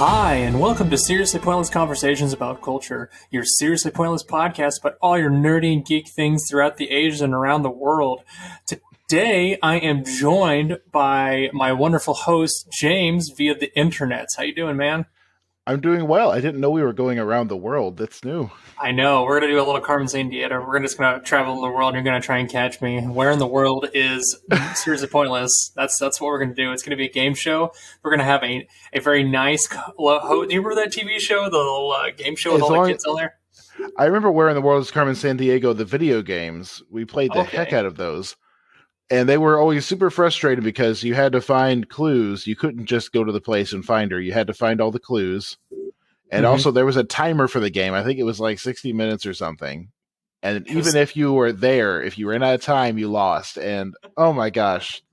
Hi, and welcome to Seriously Pointless Conversations about Culture, your seriously pointless podcast about all your nerdy and geek things throughout the ages and around the world. Today, I am joined by my wonderful host, James, via the internet. How you doing, man? I'm doing well. I didn't know we were going around the world. That's new. I know. We're going to do a little Carmen Sandiego. We're just going to travel the world, and you're going to try and catch me. Where in the world is Seriously Pointless? That's what we're going to do. It's going to be a game show. We're going to have a very nice do you remember that TV show, the little game show with all the kids on there? I remember Where in the World is Carmen Sandiego, the video games. We played the heck out of those. And they were always super frustrating because you had to find clues. You couldn't just go to the place and find her. You had to find all the clues. And also there was a timer for the game. I think it was like 60 minutes or something. And even if you were there, if you ran out of time, you lost. And oh my gosh,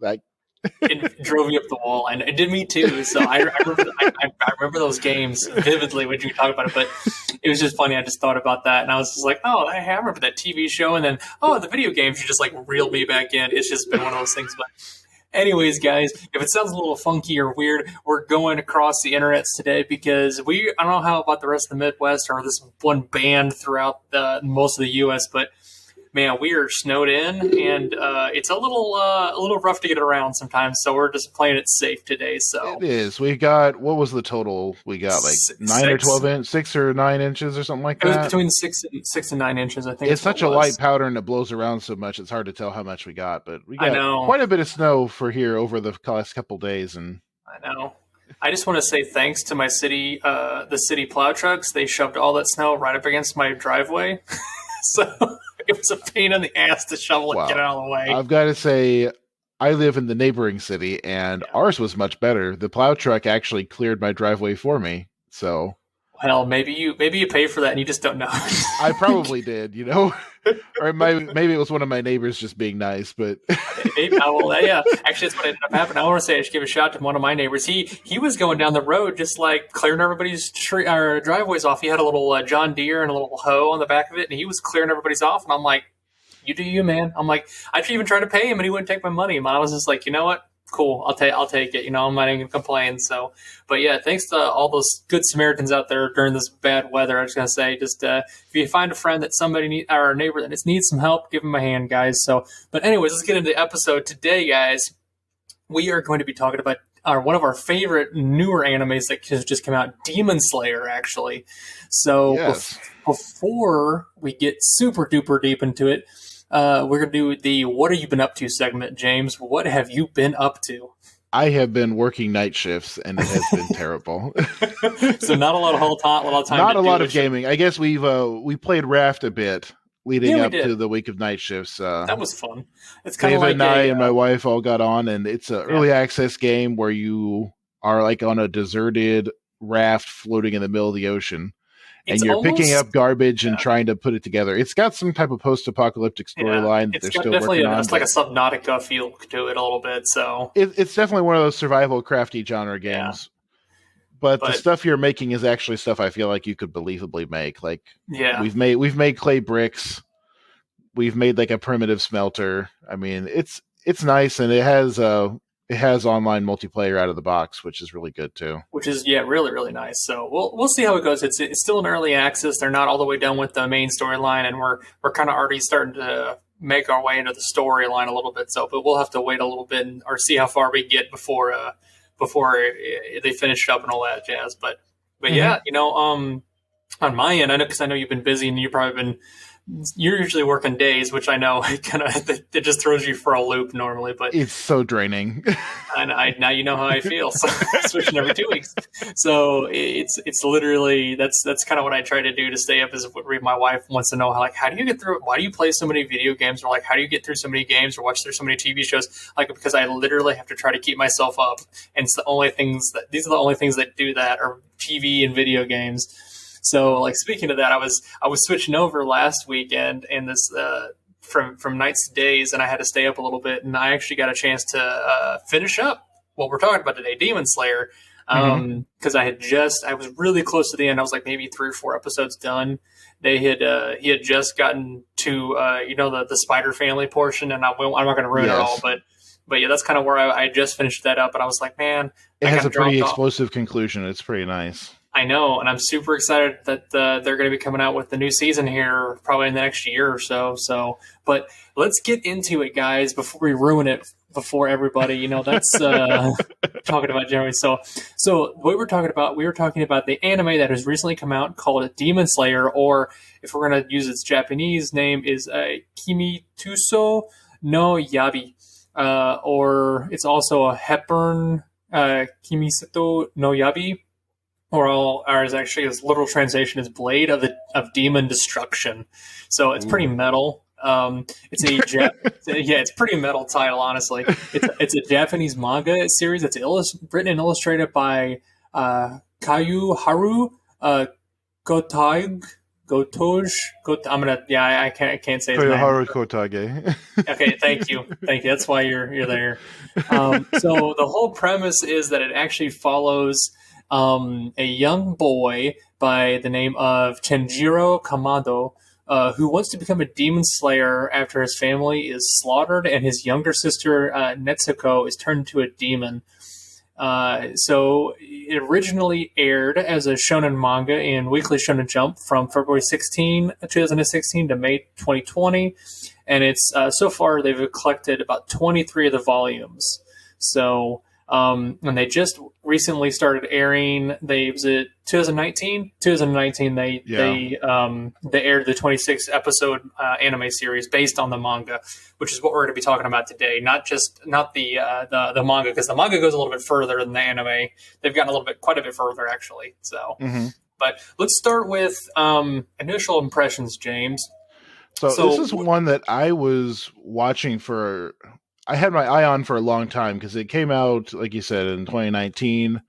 it drove you up the wall, and it did me too. So I remember those games vividly when you talk about it. But it was just funny. I just thought about that, and I was just like, "Oh, I remember that TV show." And then, the video games. You just like reeled me back in. It's just been one of those things. But anyways, guys, if it sounds a little funky or weird, we're going across the internet today because I don't know how about the rest of the Midwest or this one band throughout most of the U.S., but man, we are snowed in, and it's a little rough to get around sometimes. So we're just playing it safe today. So it is. We got, what was the total? We got like 9 or 12 inches, 6 or 9 inches or something like that. It was between 6 and 9 inches. I think it's such a light powder and it blows around so much. It's hard to tell how much we got, but we got quite a bit of snow for here over the last couple days. And I know. I just want to say thanks to my city, the city plow trucks. They shoved all that snow right up against my driveway. So it was a pain in the ass to shovel it, get it out of the way. I've got to say, I live in the neighboring city, and ours was much better. The plow truck actually cleared my driveway for me. So, well, maybe you pay for that, and you just don't know. I probably did, or maybe it was one of my neighbors just being nice. But actually, that's what ended up happening. I want to say I should give a shout out to one of my neighbors. He was going down the road just like clearing everybody's driveways off. He had a little John Deere and a little hoe on the back of it, and he was clearing everybody's off. And I'm like, "You do you, man." I'm like, I even tried to pay him, and he wouldn't take my money. And I was just like, you know what? Cool, I'll take it. I'm not even gonna complain. So, but yeah, thanks to all those good Samaritans out there during this bad weather. I was gonna say, just if you find a friend that or a neighbor that needs some help, give them a hand, guys. So, but anyways, let's get into the episode today, guys. We are going to be talking about one of our favorite newer animes that has just come out, Demon Slayer, actually. So before we get super duper deep into it. We're going to do the What Have You Been Up To segment, James. What have you been up to? I have been working night shifts, and it has been terrible. So not a lot of time. Not a lot of gaming. I guess we played Raft a bit leading up to the week of night shifts. That was fun. It's kind of like David and I and my wife all got on, and it's an early access game where you are like on a deserted raft floating in the middle of the ocean. And you're picking up garbage and trying to put it together. It's got some type of post-apocalyptic storyline that they're still working on. It's like a Subnautica feel to it a little bit. So it's definitely one of those survival crafty genre games. Yeah. But the stuff you're making is actually stuff I feel like you could believably make. Like we've made clay bricks. We've made like a primitive smelter. I mean, it's nice, and it has online multiplayer out of the box, which is really good too. Which is really, really nice. So we'll see how it goes. It's still in early access. They're not all the way done with the main storyline, and we're kind of already starting to make our way into the storyline a little bit. So, but we'll have to wait a little bit or see how far we get before they finish up and all that jazz. But yeah, on my end, I know because I know you've been busy and you're usually working days, which I know it just throws you for a loop normally, but it's so draining. And now you know how I feel. So switching every 2 weeks. So it's literally that's kind of what I try to do to stay up. Is my wife wants to know how do you get through it? Why do you play so many video games? Or how do you get through so many games or watch through so many TV shows? Because I literally have to try to keep myself up. And it's these are the only things that do that are TV and video games. So, speaking of that, I was switching over last weekend, and this from nights to days, and I had to stay up a little bit, and I actually got a chance to finish up what we're talking about today, Demon Slayer, because I was really close to the end. I was like maybe 3 or 4 episodes done. He had just gotten to the Spider family portion, and I'm not going to ruin it all, but But yeah, that's kind of where I just finished that up, and I was like, man, It I has kind a of pretty dropped off. explosive conclusion. It's pretty nice. I know, and I'm super excited that they're going to be coming out with the new season here probably in the next year or so. So, but let's get into it, guys, before we ruin it before everybody. You know, that's talking about generally. So what we were talking about the anime that has recently come out called Demon Slayer, or if we're going to use its Japanese name, is Kimituso no Yabi, or it's also a Hepburn Kimisato no Yabi, or is actually its literal translation is Blade of Demon Destruction. So it's pretty metal. It's it's pretty metal title, honestly. It's a Japanese manga series that's written and illustrated by Kayu Haru Gotag Gotoj. I can't say his name. Haru Kotage. Okay, thank you. That's why you're there. So the whole premise is that it actually follows a young boy by the name of Tanjiro Kamado, who wants to become a demon slayer after his family is slaughtered and his younger sister Netsuko is turned into a demon. So it originally aired as a shonen manga in Weekly Shonen Jump from February 2016 to May 2020. And it's so far they've collected about 23 of the volumes. So and they just recently started airing. Was it 2019? 2019. They aired the 26 episode anime series based on the manga, which is what we're going to be talking about today. Not the manga, because the manga goes a little bit further than the anime. They've gotten quite a bit further actually. So, but let's start with initial impressions, James. So this is one that I was watching for. I had my eye on for a long time because it came out, like you said, in 2019.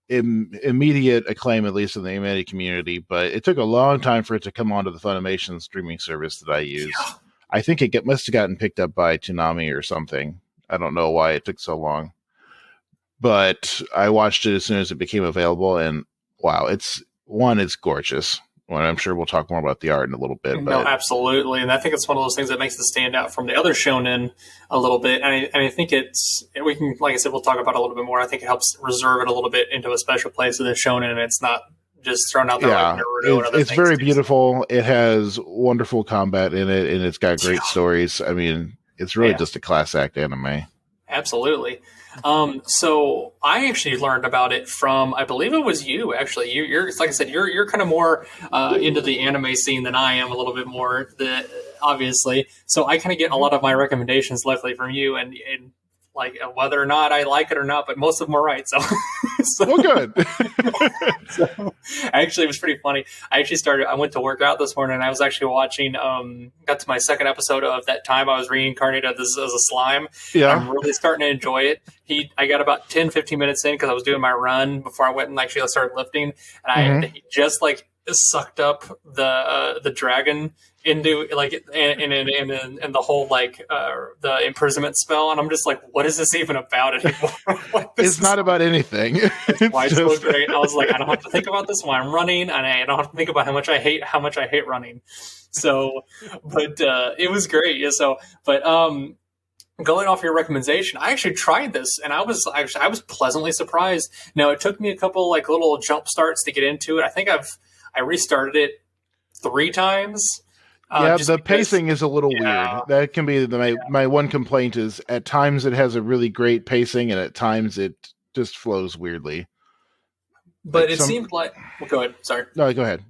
Immediate acclaim, at least in the anime community, but it took a long time for it to come onto the Funimation streaming service that I use. Yeah. I think it must have gotten picked up by Toonami or something. I don't know why it took so long. But I watched it as soon as it became available, and wow, it's gorgeous. Well, I'm sure we'll talk more about the art in a little bit. No, absolutely, and I think it's one of those things that makes it stand out from the other shonen a little bit. And I think we can, like I said, we'll talk about it a little bit more. I think it helps reserve it a little bit into a special place of the shonen, and it's not just thrown out there like Naruto and other things. It's very beautiful. It has wonderful combat in it, and it's got great stories. I mean, it's really just a class act anime. Absolutely. So I actually learned about it from, I believe it was you, actually. You're like I said, you're kind of more into the anime scene than I am, a little bit more, obviously. So I kind of get a lot of my recommendations, luckily, from you, and like whether or not I like it or not, but most of them are right. So, well, good. So actually, it was pretty funny. I went to work out this morning, and I was actually watching, got to my second episode of That Time I Was Reincarnated as a Slime. Yeah. I'm really starting to enjoy it. I got about 10, 15 minutes in because I was doing my run before I went and actually started lifting. And he just like sucked up the dragon into like and the whole like the imprisonment spell, and I'm just like, what is this even about anymore? Like, it's not about anything. It's why it's so great. I was like, I don't have to think about this while I'm running, and I don't have to think about how much I hate running. So, but it was great. Yeah. So, but going off your recommendation, I actually tried this, and I was pleasantly surprised. Now, it took me a couple like little jump starts to get into it. I think I restarted it 3 times. The pacing is a little weird. That can be my one complaint is at times it has a really great pacing, and at times it just flows weirdly. But like seemed like... Well, go ahead. Sorry. No, go ahead.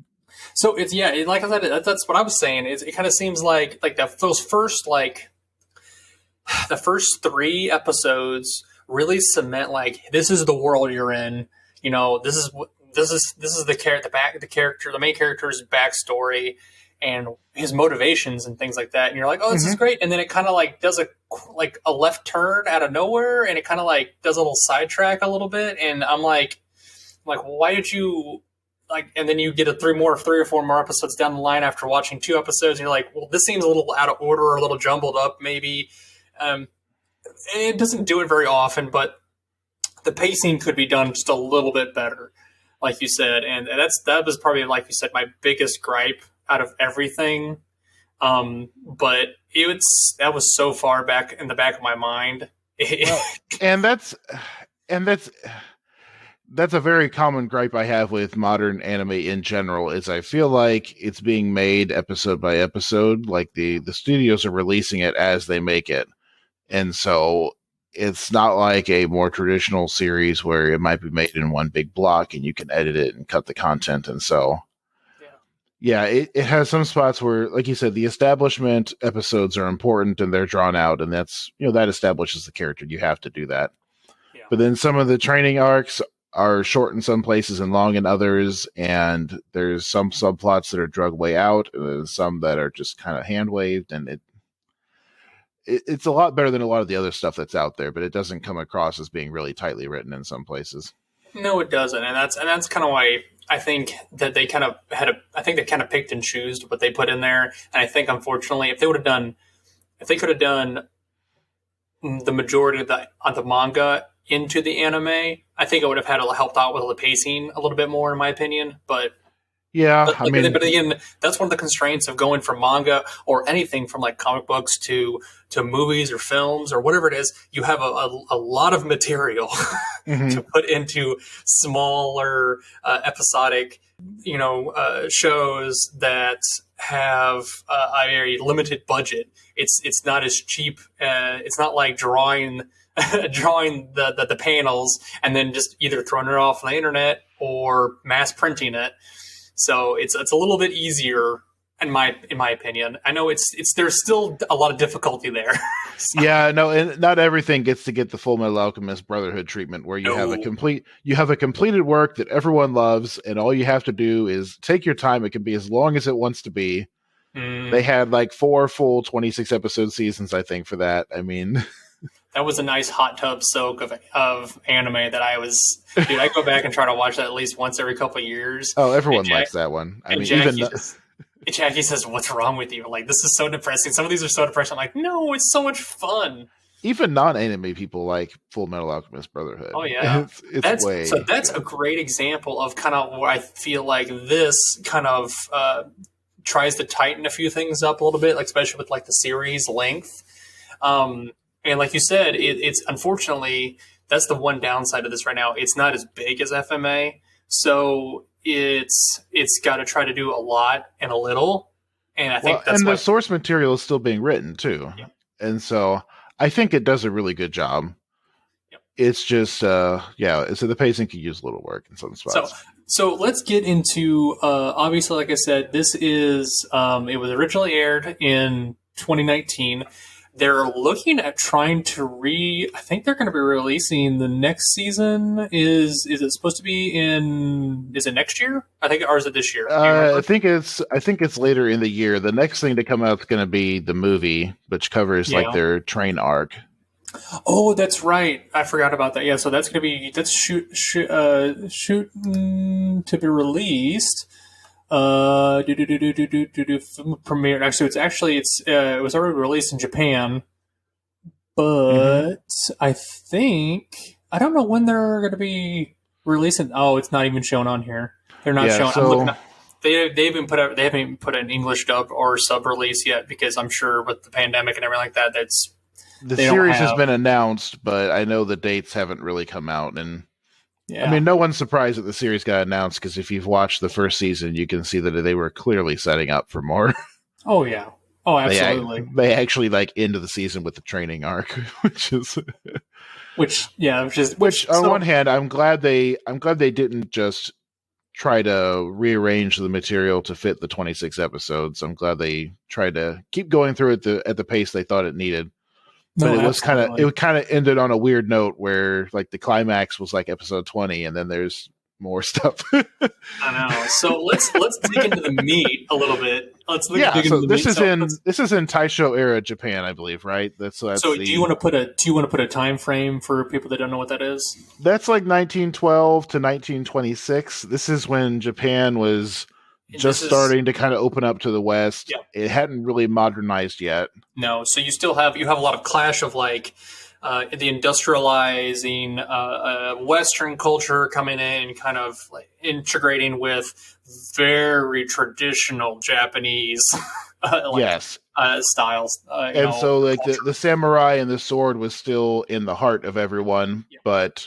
So, like I said, that's what I was saying. It kind of seems like those first, like... The first 3 episodes really cement, like, this is the world you're in. You know, this is the main character's backstory and his motivations and things like that. And you're like, oh, this is great. And then it kind of like does a left turn out of nowhere, and it kind of like does a little sidetrack a little bit. And I'm like, why did you like? And then you get 3 or 4 more episodes down the line after watching 2 episodes, and you're like, well, this seems a little out of order or a little jumbled up, maybe. It doesn't do it very often, but the pacing could be done just a little bit better, like you said. And that was probably, like you said, my biggest gripe out of everything. But that was so far back in the back of my mind. Well, and that's that's a very common gripe I have with modern anime in general is I feel like it's being made episode by episode, like the studios are releasing it as they make it. And so it's not like a more traditional series where it might be made in one big block and you can edit it and cut the content. And so yeah, it has some spots where, like you said, the establishment episodes are important and they're drawn out, and that's, that establishes the character. You have to do that. Yeah. But then some of the training arcs are short in some places and long in others, and there's some subplots that are drug way out, and there's some that are just kind of hand waved, and it's a lot better than a lot of the other stuff that's out there, but it doesn't come across as being really tightly written in some places. No, it doesn't, and that's kind of why I think that they kind of I think they kind of picked and chose what they put in there, and I think unfortunately, if they could have done the majority of the manga into the anime, I think it would have helped out with the pacing a little bit more, in my opinion. But yeah, but again, that's one of the constraints of going from manga or anything from like comic books to movies or films or whatever it is. You have a lot of material to put into smaller episodic, shows that have a very limited budget. It's not as cheap. It's not like drawing the panels and then just either throwing it off the internet or mass printing it. So it's a little bit easier in my opinion. I know there's still a lot of difficulty there. So. Yeah, no, and not everything gets to get the Full Metal Alchemist Brotherhood treatment where you have a completed work that everyone loves, and all you have to do is take your time. It can be as long as it wants to be. They had like 4 full 26 episode seasons, I think, for that. I mean, that was a nice hot tub soak of anime that I go back and try to watch that at least once every couple of years. Oh, everyone likes that one. I mean, Jackie says, "What's wrong with you? Like, this is so depressing. Some of these are so depressing." I'm like, no, it's so much fun. Even non-anime people like Full Metal Alchemist Brotherhood. Oh yeah, that's a great example of kind of where I feel like this kind of tries to tighten a few things up a little bit, like especially with like the series length. And like you said, it's unfortunately that's the one downside of this right now. It's not as big as FMA, so it's got to try to do a lot and a little. And I think the source material is still being written too, and so I think it does a really good job. Yep. It's just so the pacing could use a little work in some spots. So let's get into obviously, like I said, this is it was originally aired in 2019. They're looking at trying to I think they're going to be releasing the next season. Is it supposed to be is it next year? Or is it this year? I think it's later in the year. The next thing to come out is going to be the movie, which covers like their train arc. Oh, that's right. I forgot about that. Yeah, so that's going to be shoot to be released. Premiere. Actually, it was already released in Japan, but I think I don't know when they're going to be releasing. Oh, it's not even shown on here. They're not showing. So, I'm looking up. They haven't even put an English dub or sub release yet because I'm sure with the pandemic and everything like that, the series has been announced, but I know the dates haven't really come out. And I mean, no one's surprised that the series got announced because if you've watched the first season, you can see that they were clearly setting up for more. Oh yeah, oh absolutely. They actually end the season with the training arc, which on one hand, I'm glad they didn't just try to rearrange the material to fit the 26 episodes. I'm glad they tried to keep going through it at the pace they thought it needed. But it kind of ended on a weird note where like the climax was like episode 20 and then there's more stuff. I know. So let's dig into the meat a little bit. This is in Taisho era Japan, I believe, right? Do you want to put a time frame for people that don't know what that is? That's like 1912 to 1926. This is when Japan was starting to kind of open up to the West. Yep. It hadn't really modernized yet. No, so you have a lot of clash of like the industrializing Western culture coming in, kind of like integrating with very traditional Japanese. Yes, styles. And so like Culture. the samurai and the sword was still in the heart of everyone, Yeah. but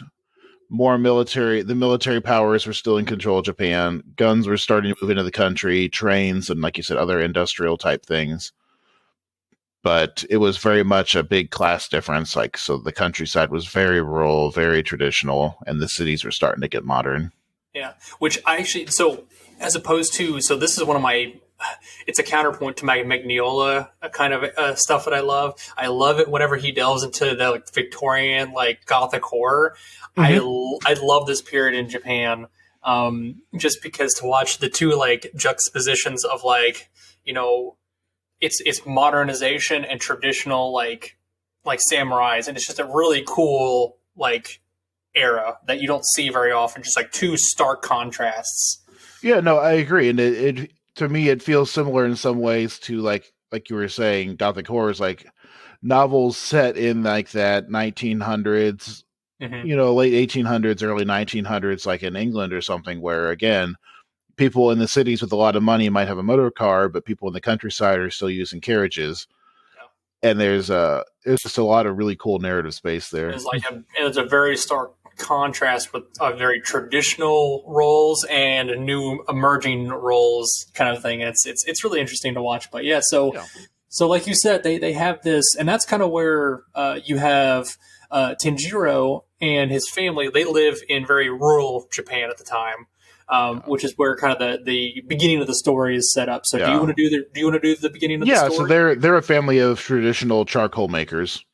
the military powers were still in control of Japan. Guns were starting to move into the country, trains, and like you said, other industrial type things. But it was very much a big class difference. Like, so the countryside was very rural, very traditional, and the cities were starting to get modern. Yeah, which I actually as opposed to this is one of my it's a counterpoint to my Magnolia kind of stuff that I love. I love it whenever he delves into the like, Victorian like Gothic horror. I love this period in Japan, just because to watch the two like juxtapositions of like it's modernization and traditional like samurais, and it's just a really cool like era that you don't see very often. Just like two stark contrasts. Yeah, no, I agree, and it to me it feels similar in some ways to like you were saying, Gothic horror is like novels set in like that 1900s, late 1800s, early 1900s, like in England or something, where again, people in the cities with a lot of money might have a motor car, but people in the countryside are still using carriages. Yeah. And there's just a lot of really cool narrative space there. It's a very stark contrast with very traditional roles and new emerging roles kind of thing. It's really interesting to watch. But yeah, so like you said, they have this, and that's kind of where you have Tanjiro and his family. They live in very rural Japan at the time. Which is where kind of the beginning of the story is set up. So do you want to do the beginning of the story? Yeah, so they're a family of traditional charcoal makers.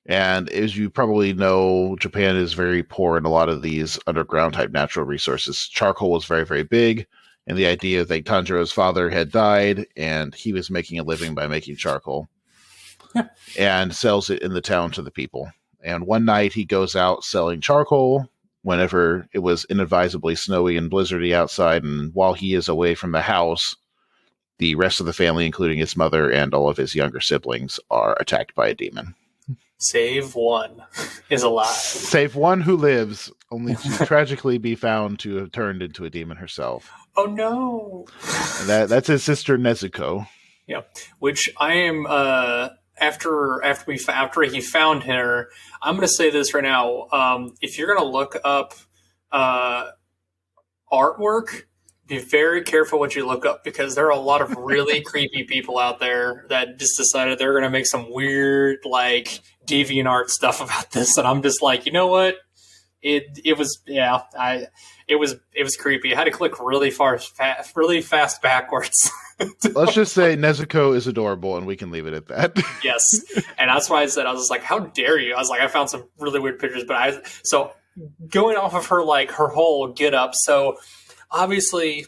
And as you probably know, Japan is very poor in a lot of these underground type natural resources. Charcoal was very, very big. And the idea that Tanjiro's father had died and he was making a living by making charcoal and sells it in the town to the people. And one night he goes out selling charcoal whenever it was inadvisably snowy and blizzardy outside. And while he is away from the house, the rest of the family, including his mother and all of his younger siblings, are attacked by a demon. Save one is alive. Save one who lives, only to tragically be found to have turned into a demon herself. Oh no! And that's his sister Nezuko. Yeah, which I am. After he found her, I'm going to say this right now. If you're going to look up artwork, be very careful what you look up, because there are a lot of really creepy people out there that just decided they're going to make some weird, like, DeviantArt stuff about this. And I'm just like, you know what? It was creepy. I had to click really fast backwards. Let's just say Nezuko is adorable, and we can leave it at that. Yes, and that's why I said, I was just like, "How dare you?" I was like, I found some really weird pictures, but so going off of her like her whole get up. So obviously,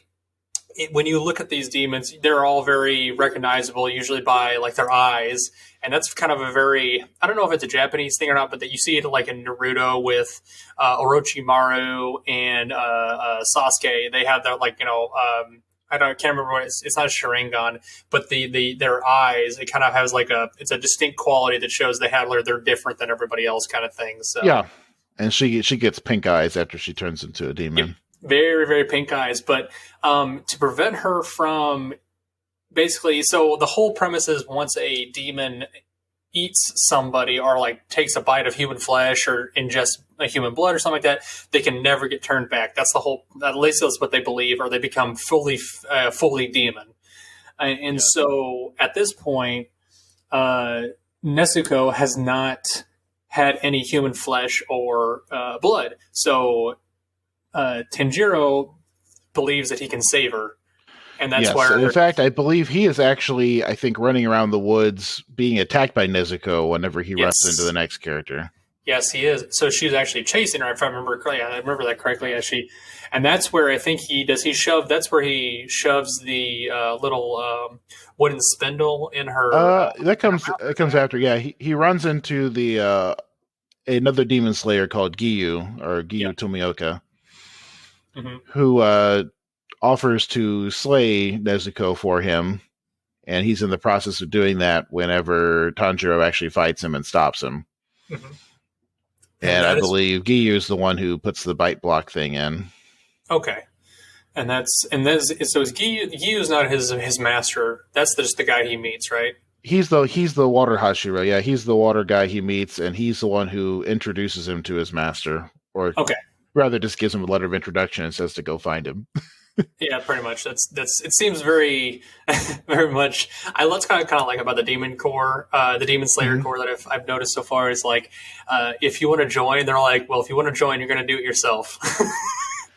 when you look at these demons, they're all very recognizable, usually by like their eyes. And that's kind of a very, I don't know if it's a Japanese thing or not, but that you see it like in Naruto with Orochimaru and Sasuke. They have that like, I can't remember what it's not a Sharingan, but their eyes, it kind of has like it's a distinct quality that shows they're different than everybody else kind of thing. So yeah. And she gets pink eyes after she turns into a demon. Yep. Very, very pink eyes. But to prevent her from basically, so the whole premise is once a demon eats somebody or like takes a bite of human flesh or ingests a human blood or something like that, they can never get turned back. That's the whole, at least that's what they believe, or they become fully demon. And so at this point, Nezuko has not had any human flesh or blood. So Tanjiro believes that he can save her. And that's where, in fact, I believe he is actually, I think, running around the woods being attacked by Nezuko whenever he runs into the next character. Yes, he is. So she's actually chasing her, if I remember correctly. I remember that correctly. And that's where I think that's where he shoves the little wooden spindle in her. That comes after. Yeah, he runs into the another demon slayer called Giyu, or Giyu Tomioka, who offers to slay Nezuko for him, and he's in the process of doing that whenever Tanjiro actually fights him and stops him. Mm-hmm. And I believe Giyu is the one who puts the bite block thing in. Okay. And so is Giyu's not his master. That's just the guy he meets, right? He's the water Hashira. Yeah, he's the water guy he meets, and he's the one who introduces him to his master, or Okay. rather, just gives him a letter of introduction and says to go find him. Yeah, pretty much. That's. It seems very, very much. That's kind of like about the Demon Core, the Demon Slayer Core that I've noticed so far is like, if you want to join, they're like, well, if you want to join, you're going to do it yourself.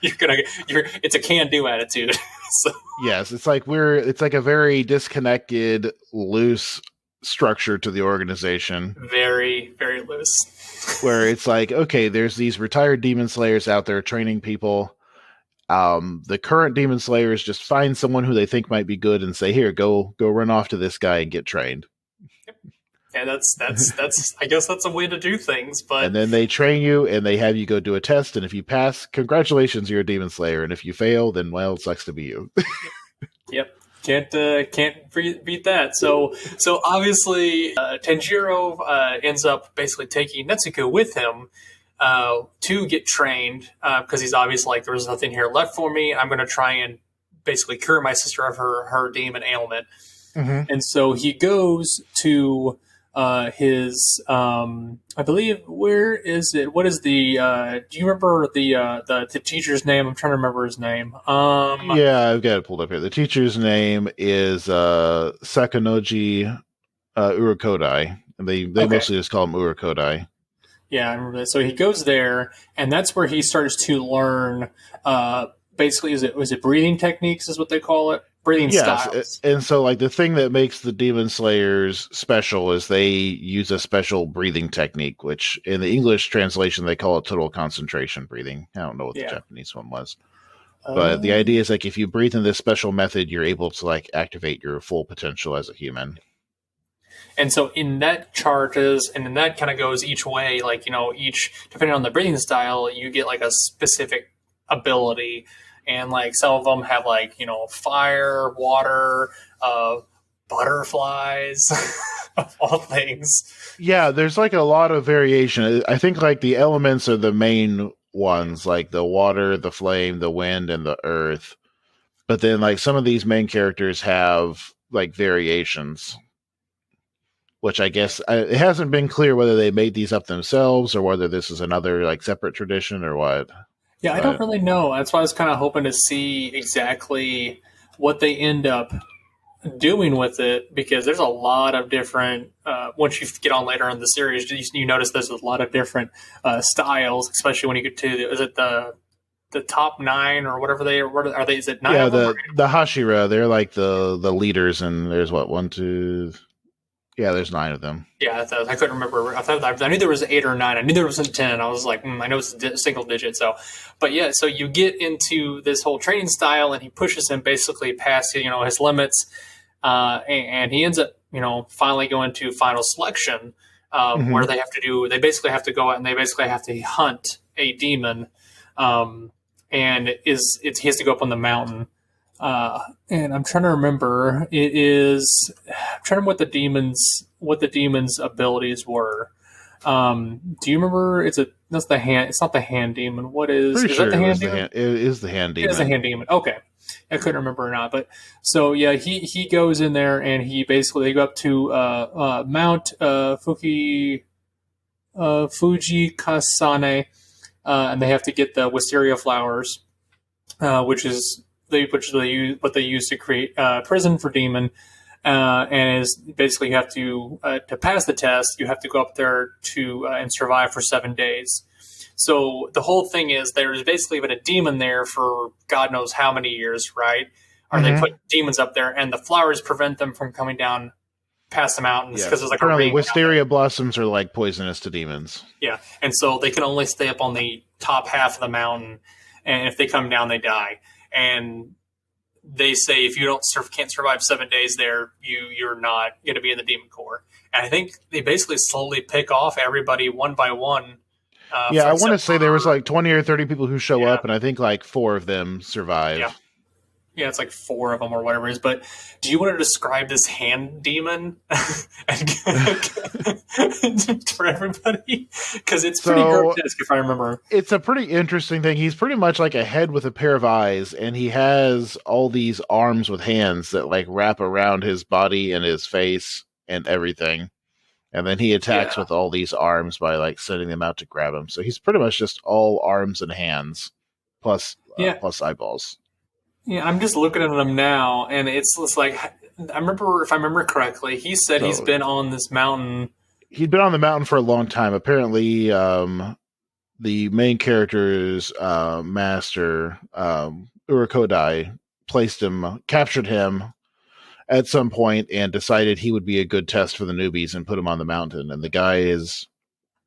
It's a can-do attitude. So. Yes, it's like a very disconnected, loose structure to the organization. Very, very loose. Where it's like, okay, there's these retired demon slayers out there training people. The current demon slayers just find someone who they think might be good and say, "Here, go run off to this guy and get trained." Yep. And that's I guess that's a way to do things. But and then they train you and they have you go do a test, and if you pass, congratulations, you're a demon slayer. And if you fail, then well, it sucks to be you. Yep. Can't beat that. So obviously Tanjiro ends up basically taking Netsuko with him to get trained because he's obviously like, there's nothing here left for me. I'm going to try and basically cure my sister of her demon ailment. Mm-hmm. And so he goes to his I believe, where is it? What is the do you remember the teacher's name? I'm trying to remember his name. Yeah, I've got it pulled up here. The teacher's name is Sakanoji Urokodai. And they mostly just call him Urokodai. Yeah, I remember that. So he goes there, and that's where he starts to learn basically, was it breathing techniques is what they call it? Breathing styles. And so like the thing that makes the Demon Slayers special is they use a special breathing technique, which in the English translation they call it total concentration breathing. I don't know what the Japanese one was. But the idea is like if you breathe in this special method, you're able to like activate your full potential as a human. And so in that charges, and then that kind of goes each way, like, each, depending on the breathing style, you get like a specific ability. And like some of them have like, fire, water, butterflies, of all things. Yeah, there's like a lot of variation. I think like the elements are the main ones, like the water, the flame, the wind, and the earth. But then like some of these main characters have like variations. Which I guess it hasn't been clear whether they made these up themselves or whether this is another like separate tradition or what. Yeah, I don't really know. That's why I was kind of hoping to see exactly what they end up doing with it, because there's a lot of different. Once you get on later in the series, you notice there's a lot of different styles, especially when you get to is it the top 9 or whatever they are. What are they? Is it 9? Yeah, the Hashira. They're like the leaders, and there's what 1, 2. Yeah, there's 9 of them. Yeah, I couldn't remember. I knew there was 8 or 9. I knew there wasn't 10. I was like, I know it's a single digit. So, but yeah, so you get into this whole training style, and he pushes him basically past his limits, and he ends up finally going to final selection, where they basically have to go out and they basically have to hunt a demon, and he has to go up on the mountain. And I'm trying to remember. I'm trying to remember what the demon's abilities were. Do you remember? It's not the hand demon. What is? Pretty is sure that the hand demon? It is the hand demon. It is the hand demon. Okay, I couldn't remember or not. But so yeah, he goes in there and they go up to Mount Fuji Kasane, and they have to get the wisteria flowers, which they use to create prison for demon, and is basically you have to pass the test, you have to go up there and survive for 7 days. So the whole thing is there's basically been a demon there for God knows how many years, right? Or they put demons up there, and the flowers prevent them from coming down past the mountains because there's like a ring. Wisteria blossoms are like poisonous to demons. Yeah, and so they can only stay up on the top half of the mountain, and if they come down, they die. And they say if you can't survive 7 days there, you're not going to be in the Demon Corps. And I think they basically slowly pick off everybody one by one. I want to say there was like 20 or 30 people who show up, and I think like 4 of them survive. Yeah, it's like 4 of them or whatever it is. But do you want to describe this hand demon for everybody? Because it's pretty So grotesque, if I remember. it's a pretty interesting thing. He's pretty much like a head with a pair of eyes, and he has all these arms with hands that like wrap around his body and his face and everything. And then he attacks Yeah, with all these arms by like sending them out to grab him. So he's pretty much just all arms and hands, plus yeah, plus eyeballs. yeah. I'm just looking at him now, and it's like I remember, if I remember correctly, he said he's So been on this mountain. he'd been on the mountain for a long time. Apparently, the main character's master, Urakodai, captured him at some point and decided he would be a good test for the newbies and put him on the mountain. And the guy has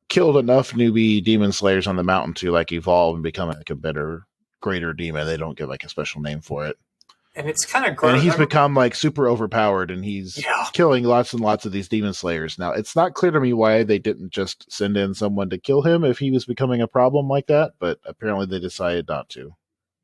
killed enough newbie demon slayers on the mountain to like evolve and become like a better, greater demon. They don't give like a special name for it. And it's kind of And gross. he's become like super overpowered, and he's killing lots and lots of these demon slayers. Now, it's not clear to me why they didn't just send in someone to kill him if he was becoming a problem like that, but apparently they decided not to.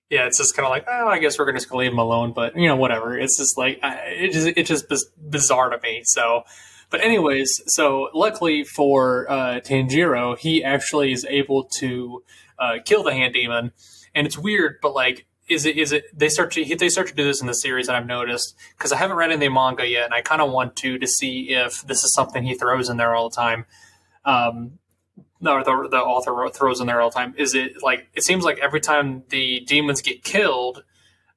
Yeah, it's just kind of like, oh, I guess we're gonna just leave him alone. But whatever. It's just like it's just bizarre to me. So, but anyways, so luckily for Tanjiro, he actually is able to kill the hand demon, and it's weird, but like. Is it they start to do this in the series, and I've noticed, because I haven't read any manga yet, and I kind of want to see if this is something he throws in there all the time. Or the author throws in there all the time. Is it like, it seems like every time the demons get killed,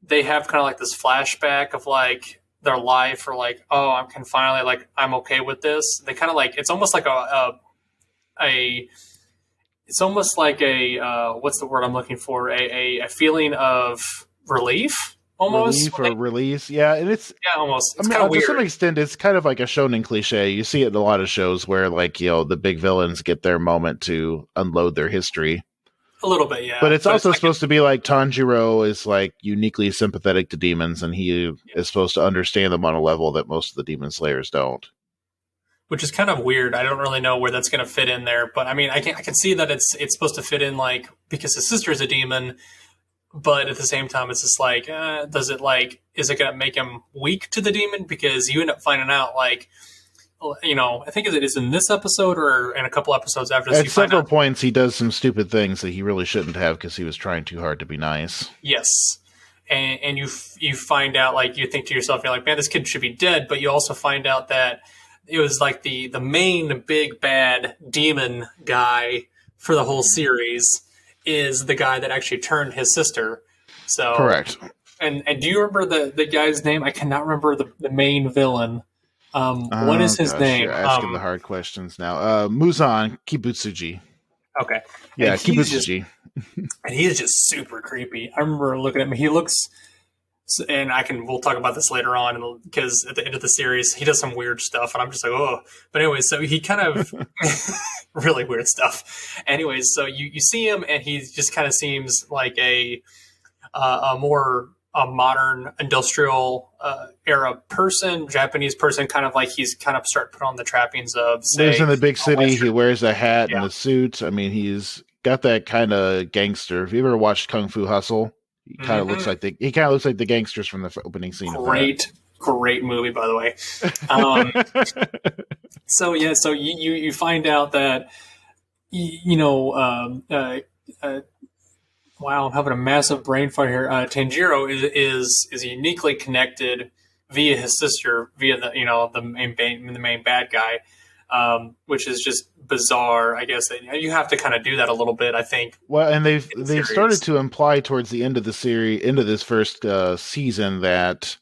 they have kind of like this flashback of like their life, or like, oh, I can finally, like, I'm okay with this. They kind of like, it's almost like it's almost like a what's the word I'm looking for? A feeling of relief, almost. Relief or release, yeah, and it's almost. It's I mean, kind of weird. to some extent, it's kind of like a shonen cliche. You see it in a lot of shows where, like, the big villains get their moment to unload their history. A little bit, yeah. But it's also supposed to be like Tanjiro is like uniquely sympathetic to demons, and he is supposed to understand them on a level that most of the demon slayers don't. Which is kind of weird. I don't really know where that's going to fit in there, but I mean, I can see that it's supposed to fit in, like, because his sister is a demon, but at the same time, it's just like, is it going to make him weak to the demon? Because you end up finding out, like, I think it is in this episode or in a couple episodes after this. At several points, he does some stupid things that he really shouldn't have because he was trying too hard to be nice. Yes. And you find out, like, you think to yourself, you're like, man, this kid should be dead, but you also find out that it was like the main big bad demon guy for the whole series is the guy that actually turned his sister. So correct. And do you remember the guy's name? I cannot remember the main villain. What is his name? You're asking the hard questions now. Muzan Kibutsuji. Okay. Yeah, Kibutsuji. And he is just super creepy. I remember looking at him. He looks, and we'll talk about this later on, because at the end of the series, he does some weird stuff, and I'm just like, oh. But anyway, so he kind of really weird stuff. Anyways, so you see him, and he just kind of seems like a more modern industrial era person, Japanese person, kind of like he's kind of starting to put on the trappings of, say, lives in the big city. He wears a hat and a suit. I mean, he's got that kind of gangster. Have you ever watched Kung Fu Hustle? He kind of looks like the gangsters from the opening scene. Great movie, by the way. So yeah, so you find out that wow, I'm having a massive brain fart here. Tanjiro is uniquely connected via his sister, via the main bad guy, which is just bizarre. I guess you have to kind of do that a little bit, I think. Well, and they've started to imply towards the end of the series, into this first season, that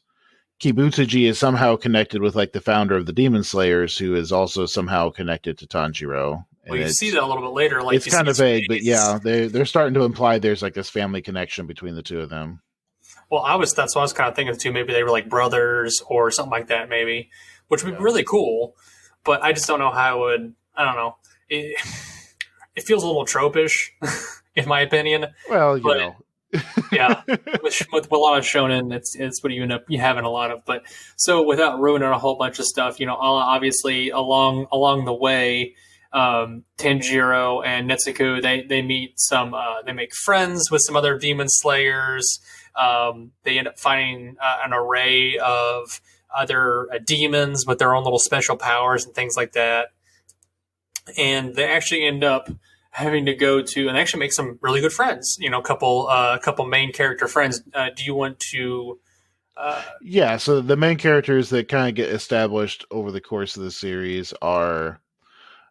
Kibutsuji is somehow connected with like the founder of the Demon Slayers, who is also somehow connected to Tanjiro. Well, you see that a little bit later. Like, it's kind of vague, but yeah, they're starting to imply there's like this family connection between the two of them. Well, that's what I was kind of thinking too. Maybe they were like brothers or something like that, maybe, which would be really cool. But I just don't know how it would. I don't know. It feels a little tropish, in my opinion. Well, yeah, with a lot of shonen, it's what you end up having a lot of. But so without ruining a whole bunch of stuff, obviously along the way, Tanjiro and Netsuko they meet they make friends with some other demon slayers. They end up finding an array of other demons with their own little special powers and things like that. And they actually end up having to go to and actually make some really good friends. A couple main character friends. Do you want to? Yeah, so the main characters that kind of get established over the course of the series are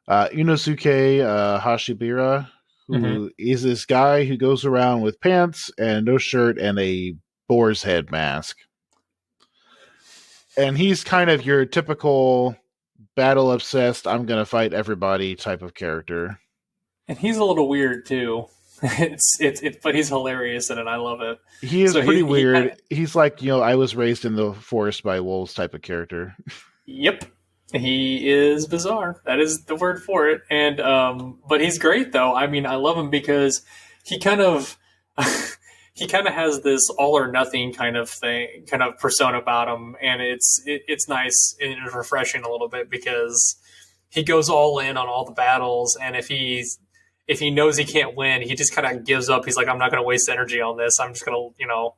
Inosuke Hashibira, Mhm. who is this guy who goes around with pants and no shirt and a boar's head mask. And he's kind of your typical battle obsessed, I'm going to fight everybody type of character. And he's a little weird too. But he's hilarious in it. I love it. He is So pretty weird. He's like, I was raised in the forest by wolves type of character. Yep. He is bizarre. That is the word for it. And but he's great though. I mean, I love him because he kind of he kind of has this all or nothing kind of thing, kind of persona about him, and it's nice and refreshing a little bit because he goes all in on all the battles, and if he knows he can't win, he just kind of gives up. He's like, I'm not going to waste energy on this. I'm just going to,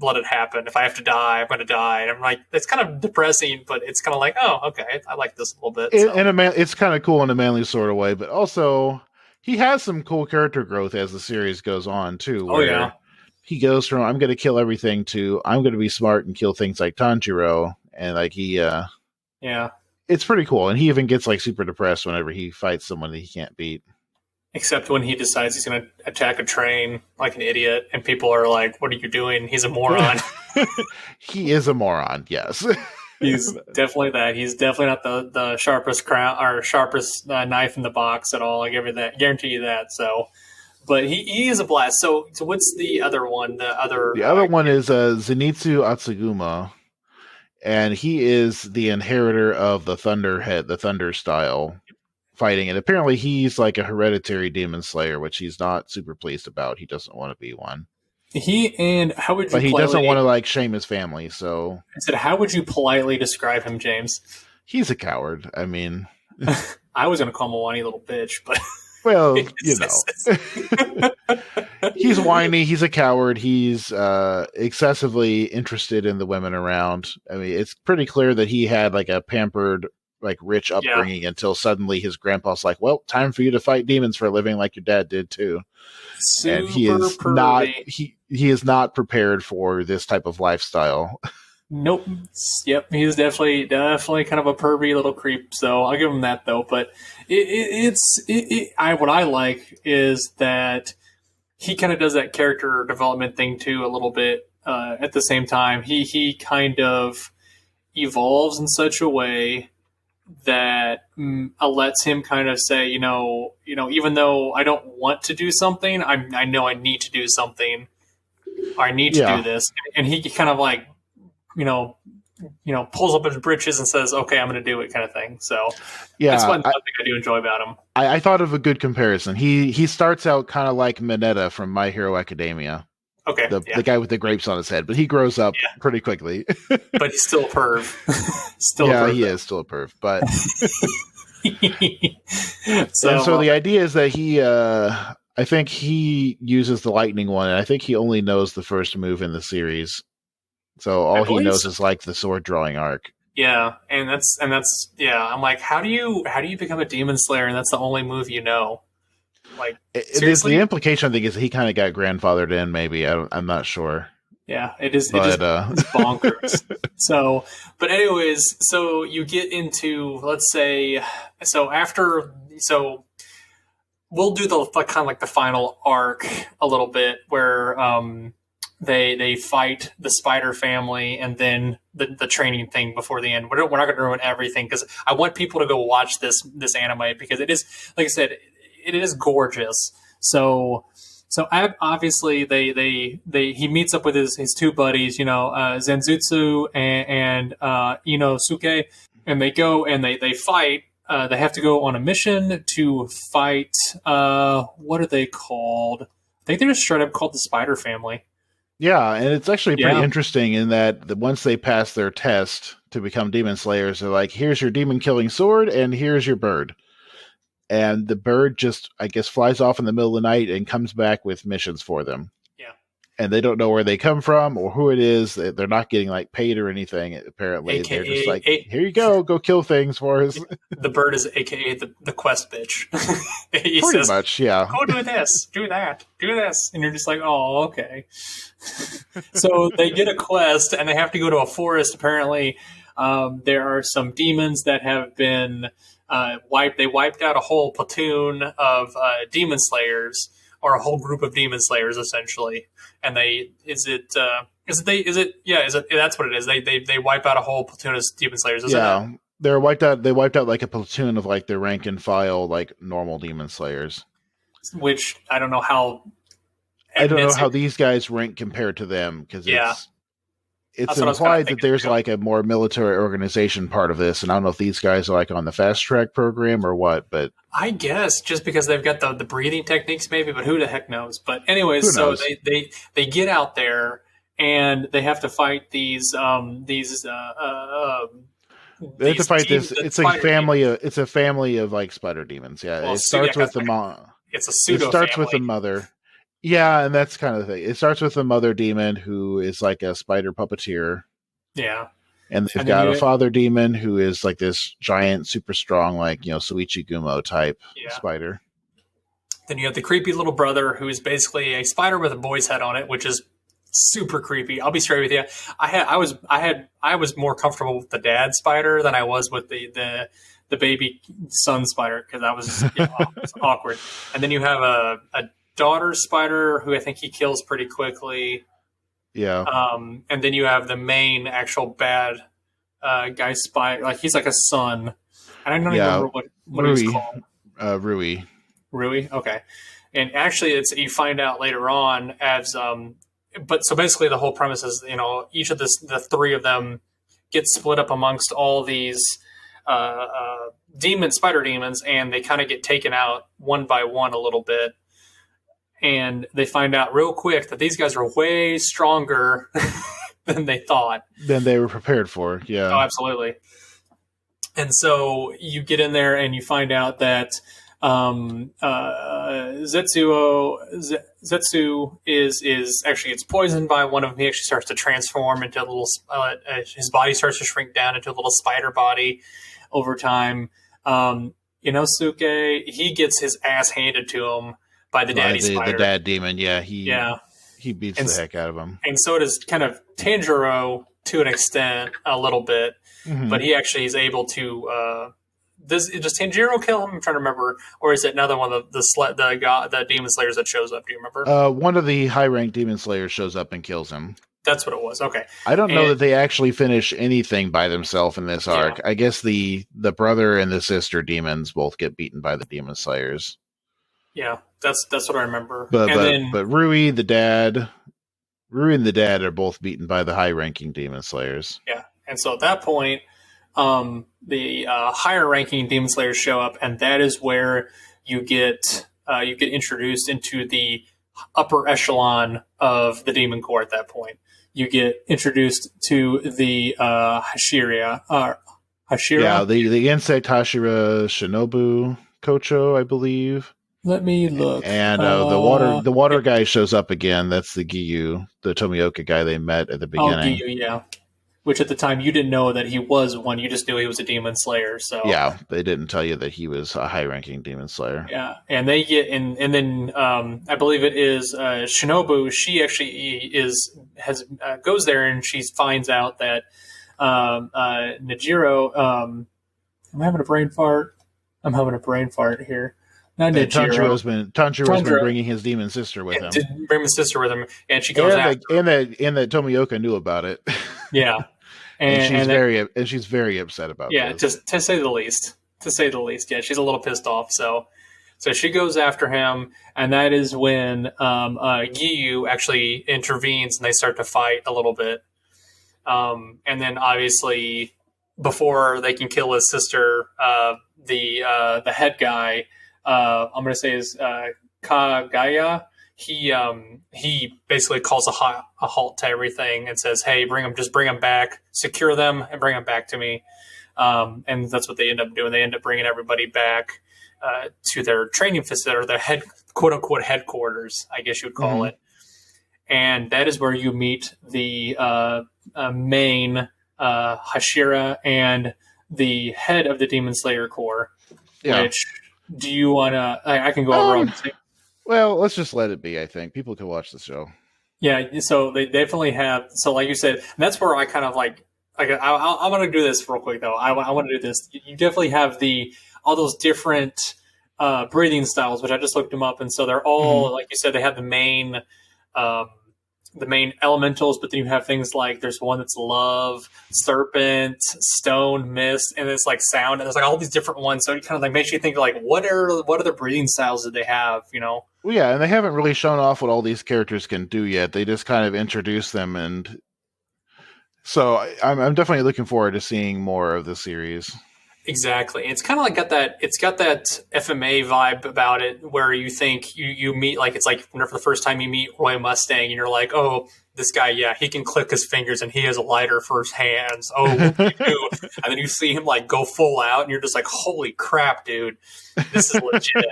let it happen. If I have to die, I'm going to die. And I'm like, it's kind of depressing, but it's kind of like, oh, okay, I like this a little bit. So. It's kind of cool in a manly sort of way, but also he has some cool character growth as the series goes on too. Oh yeah. He goes from I'm going to kill everything to I'm going to be smart and kill things like Tanjiro, and like yeah, it's pretty cool. And he even gets like super depressed whenever he fights someone that he can't beat. Except when he decides he's going to attack a train like an idiot, and people are like, "What are you doing? He's a moron." He is a moron. Yes, he's definitely that. He's definitely not the sharpest crown or sharpest knife in the box at all. I guarantee you that. So. But he is a blast. So what's the other one? The other one is Zenitsu Atsuguma, and he is the inheritor of the Thunderhead, the Thunder style fighting. And apparently he's like a hereditary demon slayer, which he's not super pleased about. He doesn't want to be one. How would you? But he doesn't want to like shame his family. So I said, how would you politely describe him, James? He's a coward. I mean, I was going to call him a whiny little bitch, but. Well, he's whiny. He's a coward. He's excessively interested in the women around. I mean, it's pretty clear that he had like a pampered, like rich upbringing until suddenly his grandpa's like, "Well, time for you to fight demons for a living, like your dad did too." And he is not. He is not prepared for this type of lifestyle. Nope. Yep. He's definitely kind of a pervy little creep. So I'll give him that though. But what I like is that he kind of does that character development thing too a little bit. At the same time, he kind of evolves in such a way that lets him kind of say, even though I don't want to do something, I know I need to do something. Or I need to do this, and he kind of like. Pulls up his britches and says, "Okay, I'm going to do it," kind of thing. So, that's one thing I do enjoy about him. I thought of a good comparison. He starts out kind of like Mineta from My Hero Academia. Okay, the guy with the grapes on his head, but he grows up pretty quickly. But he's still a perv. He is still a perv. But so the idea is that he, I think he uses the lightning one, and I think he only knows the first move in the series. So all he knows is like the sword drawing arc. Yeah, and that's I'm like, how do you become a demon slayer and that's the only move you know? Like seriously? The implication I think is he kind of got grandfathered in. Maybe I'm not sure. Yeah, it's bonkers. So, but anyways, so you get into let's say we'll do the kind of like the final arc a little bit where they fight the spider family and then the training thing before the end. We're not going to ruin everything because I want people to go watch this anime because it is, like I said, it is gorgeous. So obviously he meets up with his two buddies, Zenjutsu and Inosuke, and they go and they fight. They have to go on a mission to fight. What are they called? I think they're just straight up called the Spider Family. Yeah, and it's actually pretty interesting in that once they pass their test to become demon slayers, they're like, here's your demon killing sword and here's your bird. And the bird just, I guess, flies off in the middle of the night and comes back with missions for them. Yeah. and they don't know where they come from or who it is. They're not getting like paid or anything. Apparently, they're just like, here you go kill things for us. The bird is AKA the quest bitch. He Pretty says, much, yeah. go do this, do that, do this, and you're just like, oh, okay. So they get a quest, and they have to go to a forest. Apparently, there are some demons that have been wiped. They wiped out a whole platoon of demon slayers, or a whole group of demon slayers, essentially. And that's what it is. They wipe out a whole platoon of demon slayers. Yeah, they're wiped out. They wiped out like a platoon of like the rank and file, like normal demon slayers. Which I don't know how. I don't know how these guys rank compared to them, because it's implied that there's like a more military organization part of this, and I don't know if these guys are like on the fast track program or what, but I guess just because they've got the breathing techniques maybe, but who the heck knows? But anyways, so they get out there and they have to fight these they have to fight this. It's a family. It's a family of like spider demons. Yeah, well, it starts with the mom. It's a pseudo. It starts family. with the mother. Yeah, and that's kind of the thing. It starts with the mother demon, who is like a spider puppeteer. Yeah. And they've got a father demon who is like this giant, super strong, like, Suichi Gumo type spider. Then you have the creepy little brother, who is basically a spider with a boy's head on it, which is super creepy. I'll be straight with you. I was more comfortable with the dad spider than I was with the baby son spider, because that was, it was awkward. And then you have a daughter spider who I think he kills pretty quickly. Yeah. And then you have the main actual bad guy spider. Like, he's like a son. And I don't even remember what he was called. Rui. Rui? Okay. And actually, you find out later on as but so basically the whole premise is, each of the three of them get split up amongst all these spider demons, and they kind of get taken out one by one a little bit. And they find out real quick that these guys are way stronger than they thought. Than they were prepared for, yeah. Oh, absolutely. And so you get in there and you find out that Zetsu is actually gets poisoned by one of them. He actually starts to transform into a little, his body starts to shrink down into a little spider body over time. Inosuke, he gets his ass handed to him by the daddy spider. The dad demon, he beats the heck out of him. And so does kind of Tanjiro to an extent, a little bit, but he actually is able to. Does Tanjiro kill him? I'm trying to remember, or is it another one of the demon slayers that shows up? Do you remember? One of the high ranked demon slayers shows up and kills him. That's what it was. Okay. I don't know that they actually finish anything by themselves in this arc. I guess the brother and the sister demons both get beaten by the demon slayers. Yeah, that's what I remember. But Rui and the dad are both beaten by the high-ranking demon slayers. Yeah, and so at that point, the higher-ranking demon slayers show up, and that is where you get introduced into the upper echelon of the demon corps. At that point, you get introduced to the Hashira. Yeah, the insect Hashira Shinobu Kocho, I believe. Let me look. And the water guy shows up again. That's the Giyu, the Tomioka guy they met at the beginning. Oh, Giyu, yeah. Which at the time you didn't know that he was one. You just knew he was a demon slayer. So yeah, they didn't tell you that he was a high-ranking demon slayer. Yeah, and they get and then I believe it is Shinobu. She actually goes there and she finds out that Najiro. I'm having a brain fart. Here. Tanjiro's been bringing his demon sister with him. Did bring his sister with him, and she goes after him. And that Tomioka knew about it. Yeah, and she's very upset about it. Yeah, just to say the least. Yeah, she's a little pissed off. So she goes after him, and that is when Giyu actually intervenes, and they start to fight a little bit. And then obviously, before they can kill his sister, the head guy. I'm going to say is Kagaya. He basically calls a halt to everything and says, "Hey, bring them back, secure them, and bring them back to me." And that's what they end up doing. They end up bringing everybody back to their training facility, or their quote unquote headquarters, I guess you would call it. and that is where you meet the main Hashira and the head of the Demon Slayer Corps. Yeah. Which do you want to? I can go over on. Well, let's just let it be. I think people can watch the show. Yeah, so they definitely have. So, like you said, that's where I kind of like. I'm going to do this real quick though. I want to do this. You definitely have all those different breathing styles, which I just looked them up, and so they're all like you said. They have the main elementals, but then you have things like there's one that's love, serpent, stone, mist, and it's like sound, and there's like all these different ones. So it kind of like makes you think like what other breathing styles did they have? You know? Well, yeah, and they haven't really shown off what all these characters can do yet. They just kind of introduce them, and so I'm definitely looking forward to seeing more of the series. Exactly. It's kind of like it's got that FMA vibe about it where you think you meet, like, it's like whenever the first time you meet Roy Mustang and you're like, oh, this guy, yeah, he can click his fingers and he has a lighter for his hands. Oh, what do you do? And then you see him like go full out and you're just like, holy crap, dude, this is legit.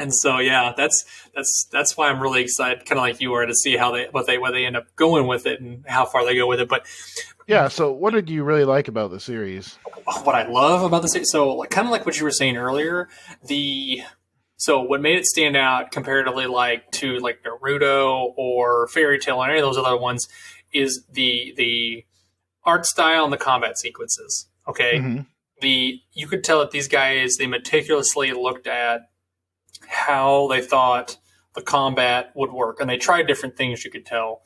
And so, yeah, that's why I'm really excited, kind of like you are, to see what they end up going with it and how far they go with it. But yeah, so what did you really like about the series? What I love about the series, so like, kind of like what you were saying earlier, so what made it stand out comparatively like to like Naruto or Fairy Tail or any of those other ones is the art style and the combat sequences. Okay, you could tell that these guys, they meticulously looked at how they thought the combat would work, and they tried different things, you could tell,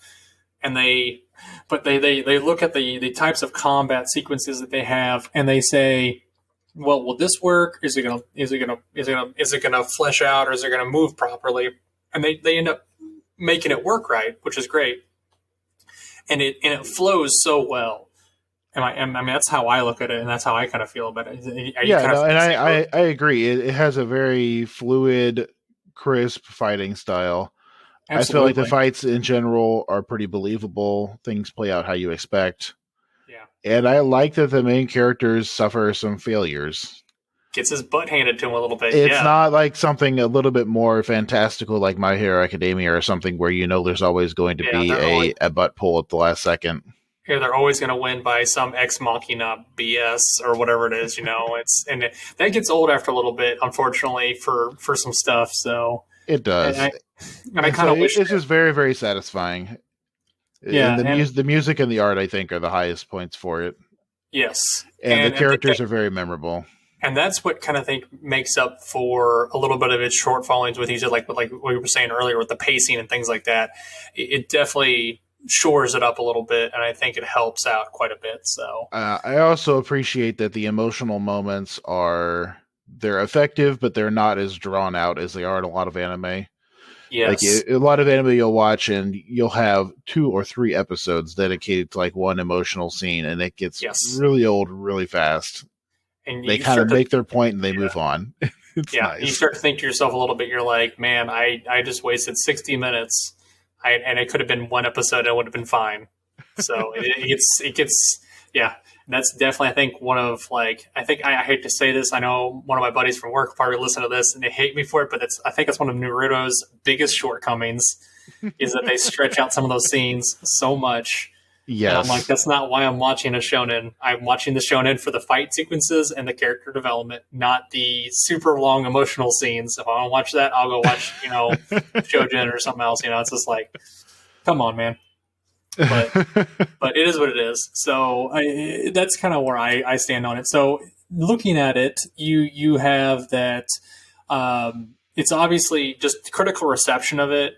and they look at the types of combat sequences that they have, and they say, well, will this work? Is it gonna flesh out, or is it gonna move properly? And they end up making it work right, which is great, and it flows so well. I mean, that's how I look at it, and that's how I kind of feel about it. I agree. It has a very fluid, crisp fighting style. Absolutely. I feel like the fights in general are pretty believable. Things play out how you expect. Yeah. And I like that the main characters suffer some failures. Gets his butt handed to him a little bit. It's not like something a little bit more fantastical like My Hero Academia or something where you know there's always going to be a butt pull at the last second. Yeah, they're always going to win by some ex machina BS or whatever it is, you know. That gets old after a little bit, unfortunately, for some stuff. So it does, and I kind of wish it's just very, very satisfying. Yeah, and the music and the art, I think, are the highest points for it. Yes, and the characters are very memorable. And that's what kind of makes up for a little bit of its shortfallings with these, like what we were saying earlier with the pacing and things like that. It definitely shores it up a little bit, and I think it helps out quite a bit. So I also appreciate that the emotional moments they're effective, but they're not as drawn out as they are in a lot of anime. Yes. Like a lot of anime you'll watch and you'll have 2 or 3 episodes dedicated to like one emotional scene, and it gets really old really fast. And they kind of make their point and they move on. It's nice. You start to think to yourself a little bit, you're like, man, I just wasted 60 minutes. And it could have been one episode and it would have been fine. So it gets, that's definitely, I think, one of, like, I hate to say this. I know one of my buddies from work probably listen to this and they hate me for it, but I think it's one of Naruto's biggest shortcomings is that they stretch out some of those scenes so much. Yes. And I'm like, that's not why I'm watching a shonen. I'm watching the shonen for the fight sequences and the character development, not the super long emotional scenes. If I want to watch that, I'll go watch, Shojin or something else. It's just like, come on, man. But it is what it is. So that's kind of where I stand on it. So looking at it, you have that. It's obviously just critical reception of it.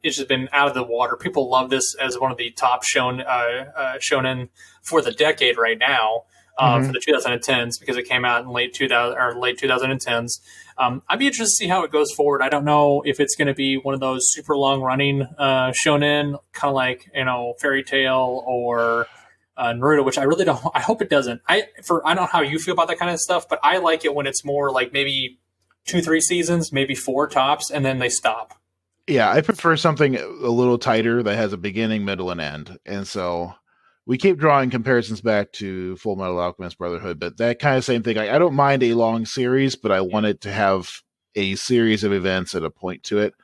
It's just been out of the water. People love this as one of the top shonen for the decade right now, for the 2010s, because it came out in late 2010s. I'd be interested to see how it goes forward. I don't know if it's going to be one of those super long running shonen, kind of like Fairy Tail or Naruto, which I really don't. I hope it doesn't. I don't know how you feel about that kind of stuff, but I like it when it's more like maybe 2-3 seasons, maybe 4 tops, and then they stop. Yeah, I prefer something a little tighter that has a beginning, middle, and end. And so we keep drawing comparisons back to Full Metal Alchemist Brotherhood, but that kind of same thing. I don't mind a long series, but I want it to have a series of events at a point to it.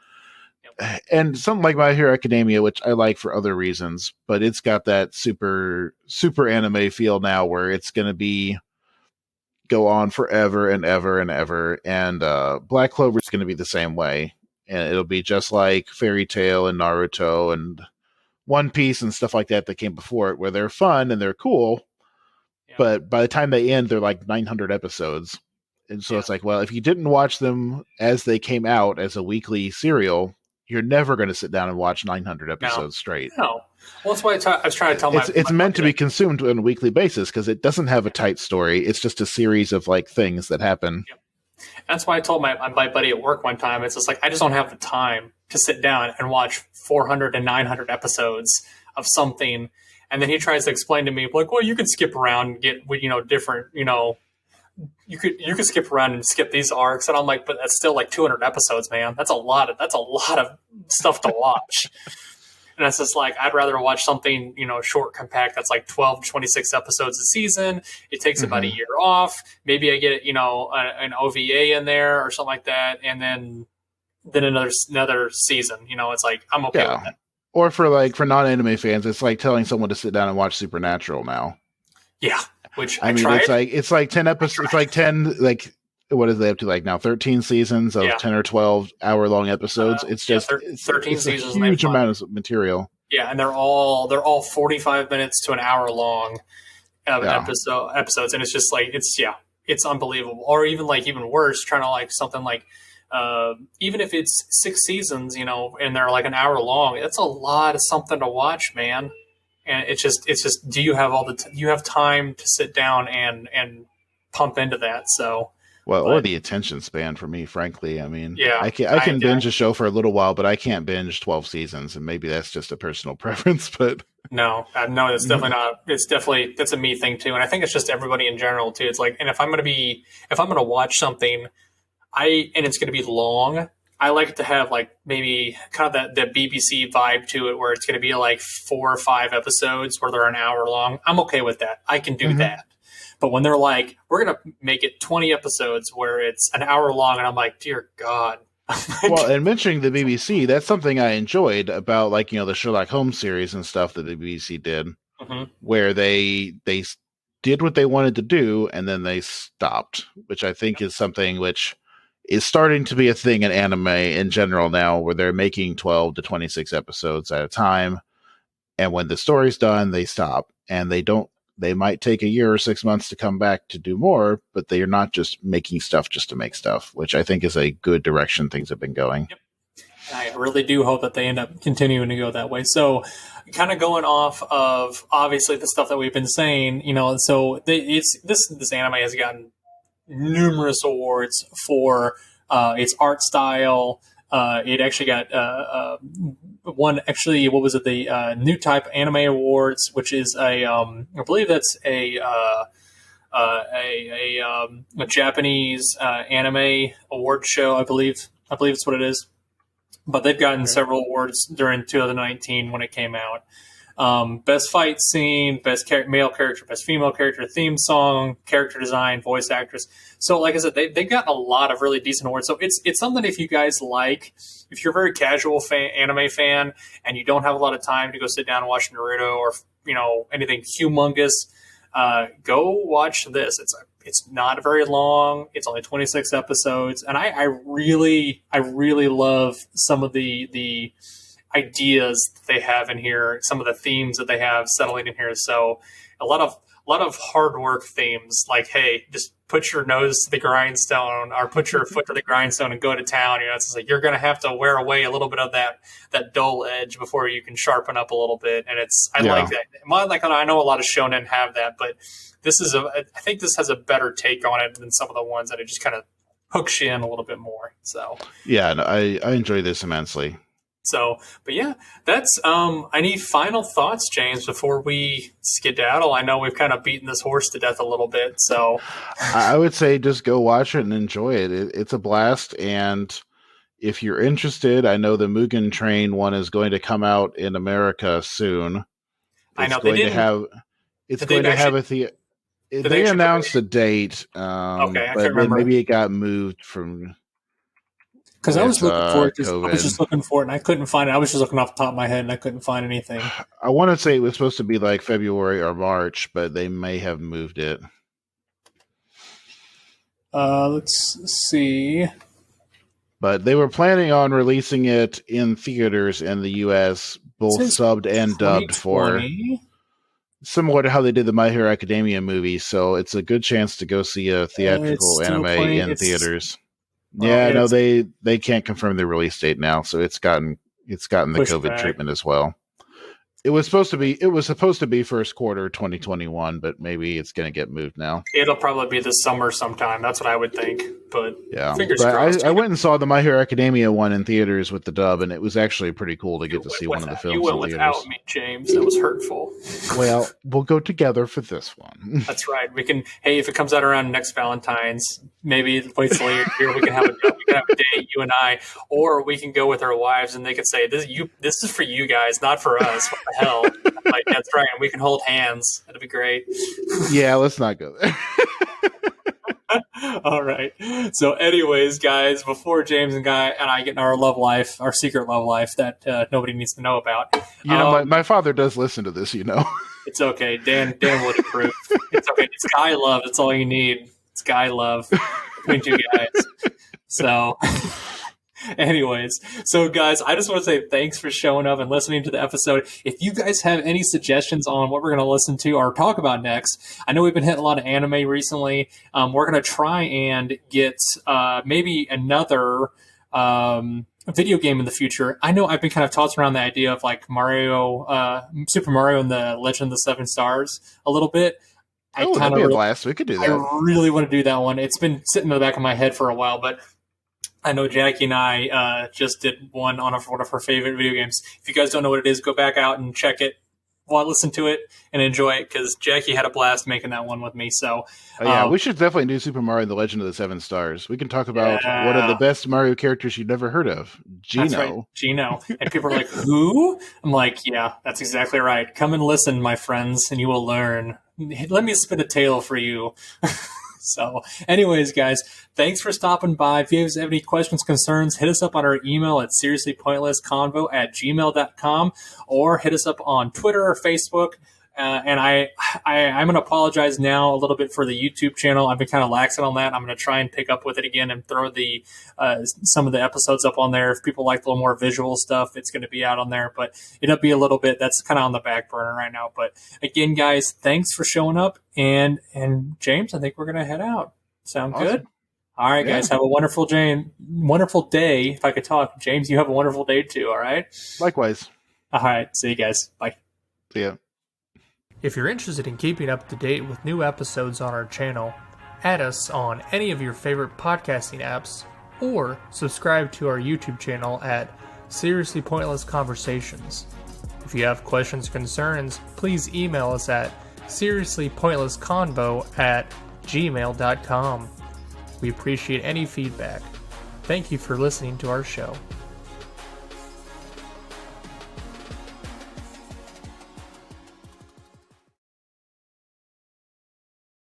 and something like My Hero Academia, which I like for other reasons, but it's got that super anime feel now, where it's going to be go on forever and ever and ever. And Black Clover is going to be the same way, and it'll be just like Fairy Tail and Naruto and One Piece and stuff like that came before it, where they're fun and they're cool, Yeah. but by the time they end, they're like 900 episodes. And so it's like, well, if you didn't watch them as they came out as a weekly serial, you're never going to sit down and watch 900 episodes straight. No. Well, that's why I was trying to tell it's meant to be consumed on a weekly basis because it doesn't have a tight story. It's just a series of like things that happen. Yep. That's why I told my buddy at work one time, it's just like, I just don't have the time to sit down and watch 400 and 900 episodes of something. And then he tries to explain to me, like, well, you could skip around and get, different, you could skip around and skip these arcs. And I'm like, but that's still like 200 episodes, man. That's a lot of stuff to watch. And it's just like, I'd rather watch something, short, compact, that's like 12 to 26 episodes a season. It takes about a year off. Maybe I get, an OVA in there or something like that. And then another season, it's like, I'm okay with that. Or for non-anime fans, it's like telling someone to sit down and watch Supernatural now. Yeah. Which I mean, it's like 10 episodes. It's like 10, like, what is they up to, like now 13 seasons of 10 or 12 hour-long episodes. It's just 13 seasons, a huge amount of material. Yeah, and they're all 45 minutes to an hour long episodes, and it's just like it's unbelievable. Or even worse, trying to like something like even if it's 6 seasons, and they're like an hour long, that's a lot of something to watch, man. And it's just do you have you have time to sit down and pump into that? So. Well, or the attention span for me, frankly. I mean, I can binge a show for a little while, but I can't binge 12 seasons, and maybe that's just a personal preference. But no, it's definitely not. That's a me thing too, and I think it's just everybody in general too. It's like, and if I'm gonna watch something, and it's gonna be long, I like it to have like maybe kind of that BBC vibe to it, where it's gonna be like 4 or 5 episodes where they're an hour long. I'm okay with that. I can do that. But when they're like, we're going to make it 20 episodes where it's an hour long, and I'm like, dear God. Well, and mentioning the BBC, that's something I enjoyed about, like, the Sherlock Holmes series and stuff that the BBC did, where they did what they wanted to do, and then they stopped, which I think is something which is starting to be a thing in anime in general now, where they're making 12 to 26 episodes at a time. And when the story's done, they stop, and they might take a year or 6 months to come back to do more, but they are not just making stuff just to make stuff, which I think is a good direction things have been going. Yep. I really do hope that they end up continuing to go that way. So kind of going off of obviously the stuff that we've been saying, so this anime has gotten numerous awards for its art style. It actually got one. Actually, what was it? The New Type Anime Awards, which is I believe that's a Japanese anime award show. I believe it's what it is. But they've gotten several awards during 2019 when it came out. Best fight scene, best male character, best female character, theme song, character design, voice actress. So, like I said, they've gotten a lot of really decent awards. So it's something if you guys like, if you're a very casual anime fan and you don't have a lot of time to go sit down and watch Naruto or anything humongous, go watch this. It's not very long. It's only 26 episodes, and I really love some of the ideas that they have in here, some of the themes that they have settling in here. So a lot of hard work themes, like, hey, just put your nose to the grindstone or put your foot to the grindstone and go to town. It's like you're going to have to wear away a little bit of that dull edge before you can sharpen up a little bit. And I like that. I know a lot of shonen have that, but I think this has a better take on it than some of the ones that it just kind of hooks you in a little bit more. So yeah, no, I enjoy this immensely. So, but yeah, that's, any final thoughts, James, before we skedaddle? I know we've kind of beaten this horse to death a little bit, so. I would say just go watch it and enjoy it. It's a blast, and if you're interested, I know the Mugen Train one is going to come out in America soon. I know they announced a date, okay, I but can't remember. Maybe it got moved from. Because I was looking for it. COVID. I was just looking for it, and I couldn't find it. I was just looking off the top of my head, and I couldn't find anything. I want to say it was supposed to be like February or March, but they may have moved it. Let's see. But they were planning on releasing it in theaters in the U.S., both subbed and dubbed for similar to how they did the My Hero Academia movie. So it's a good chance to go see a theatrical anime in theaters. No, they can't confirm the release date now, so it's gotten the COVID treatment as well. It was supposed to be first quarter 2021, but maybe it's going to get moved now. It'll probably be this summer sometime. That's what I would think. But yeah, fingers crossed. I went and saw the My Hero Academia one in theaters with the dub, and it was actually pretty cool to get to see one of the films. You went without me, James. That was hurtful. Well, we'll go together for this one. That's right. We can. Hey, if it comes out around next Valentine's, maybe wait till later here. We can have a date, you and I, or we can go with our wives, and they could say, "This is for you guys, not for us." What the hell? Like, that's right. And we can hold hands. That'd be great. Yeah, let's not go there. All right. So anyways, guys, before James and I get in our love life, our secret love life that nobody needs to know about. My father does listen to this, It's okay. Dan would approve. It's okay. It's guy love. That's all you need. It's guy love between two guys. So anyways, so guys, I just want to say thanks for showing up and listening to the episode. If you guys have any suggestions on what we're going to listen to or talk about next, I know we've been hitting a lot of anime recently. We're going to try and get maybe another video game in the future. I know I've been kind of tossing around the idea of like Super Mario and the Legend of the Seven Stars a little bit. That'd be a blast. We could do that. I really want to do that one. It's been sitting in the back of my head for a while, but I know Jackie and I just did one on one of her favorite video games. If you guys don't know what it is, go back out and check it. Well, listen to it and enjoy it because Jackie had a blast making that one with me. So, we should definitely do Super Mario and the Legend of the Seven Stars. We can talk about one of the best Mario characters you've never heard of, Gino. That's right, Gino. And people are like, who? I'm like, yeah, that's exactly right. Come and listen, my friends, and you will learn. Let me spin a tale for you. So anyways, guys, thanks for stopping by. If you guys have any questions, concerns, hit us up on our email at seriouslypointlessconvo@gmail.com or hit us up on Twitter or Facebook. And I'm going to apologize now a little bit for the YouTube channel. I've been kind of laxing on that. I'm going to try and pick up with it again and throw some of the episodes up on there. If people like a little more visual stuff, it's going to be out on there. But it'll be a little bit, that's kind of on the back burner right now. But again, guys, thanks for showing up. And James, I think we're going to head out. Sound awesome. Good? All right, guys, have a wonderful day. If I could talk. James, you have a wonderful day too, all right? Likewise. All right, see you guys. Bye. See ya. If you're interested in keeping up to date with new episodes on our channel, add us on any of your favorite podcasting apps, or subscribe to our YouTube channel at Seriously Pointless Conversations. If you have questions or concerns, please email us at seriouslypointlessconvo@gmail.com. We appreciate any feedback. Thank you for listening to our show.